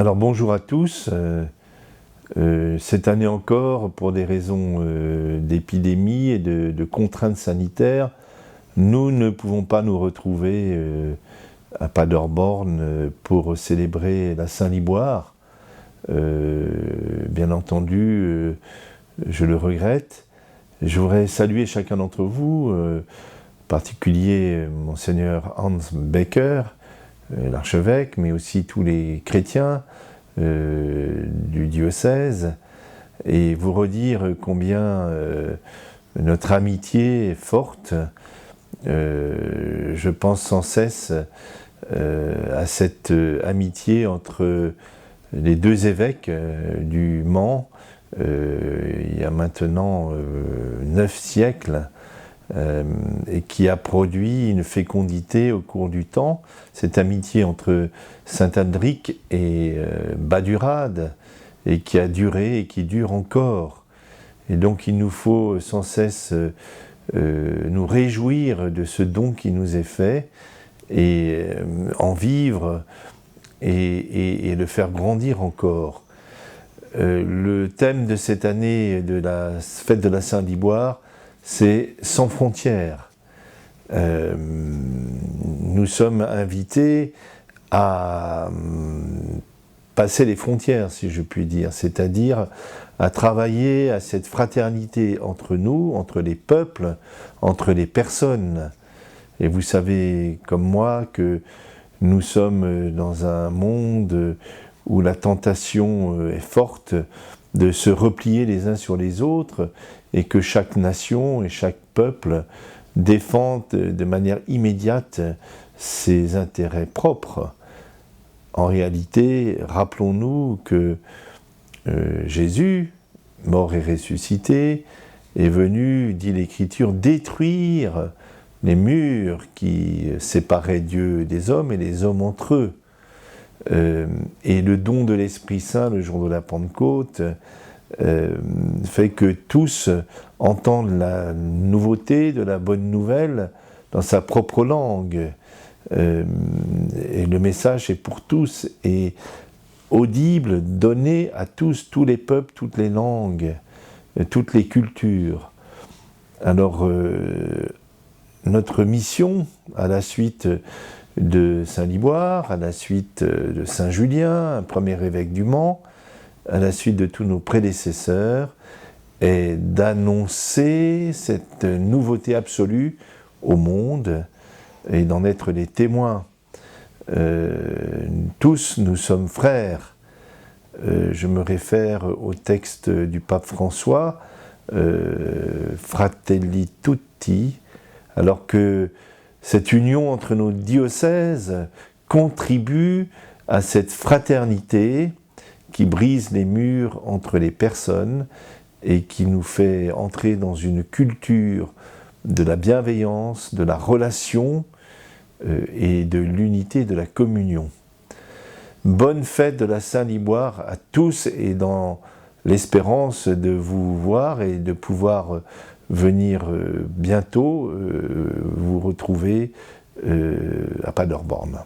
Alors bonjour à tous. Cette année encore, pour des raisons d'épidémie et de contraintes sanitaires, nous ne pouvons pas nous retrouver à Paderborn pour célébrer la Saint-Liboire. Bien entendu, je le regrette. Je voudrais saluer chacun d'entre vous, en particulier Monseigneur Hans Becker, l'archevêque, mais aussi tous les chrétiens du diocèse, et vous redire combien notre amitié est forte. Je pense sans cesse à cette amitié entre les deux évêques du Mans, il y a maintenant 9 siècles, et qui a produit une fécondité au cours du temps, cette amitié entre Saint-Aldric et Badurade, et qui a duré et qui dure encore. Et donc il nous faut sans cesse nous réjouir de ce don qui nous est fait, et en vivre et le faire grandir encore. Le thème de cette année de la fête de la Saint-Liboire, c'est sans frontières. Nous sommes invités à passer les frontières, si je puis dire, c'est-à-dire à travailler à cette fraternité entre nous, entre les peuples, entre les personnes. Et vous savez comme moi que nous sommes dans un monde où la tentation est forte de se replier les uns sur les autres, et que chaque nation et chaque peuple défendent de manière immédiate ses intérêts propres. En réalité, rappelons-nous que Jésus, mort et ressuscité, est venu, dit l'Écriture, détruire les murs qui séparaient Dieu des hommes et les hommes entre eux. Et le don de l'Esprit Saint, le jour de la Pentecôte, fait que tous entendent la nouveauté de la bonne nouvelle dans sa propre langue. Et le message est pour tous et audible, donné à tous les peuples, toutes les langues, toutes les cultures. Alors, notre mission, à la suite de Saint-Liboire, à la suite de Saint-Julien, un premier évêque du Mans, à la suite de tous nos prédécesseurs, est d'annoncer cette nouveauté absolue au monde et d'en être les témoins. Tous, nous sommes frères. Je me réfère au texte du pape François, Fratelli Tutti, alors que cette union entre nos diocèses contribue à cette fraternité qui brise les murs entre les personnes et qui nous fait entrer dans une culture de la bienveillance, de la relation et de l'unité de la communion. Bonne fête de la Saint-Liboire à tous, et dans l'espérance de vous voir et de pouvoir venir bientôt vous retrouver à Paderborn.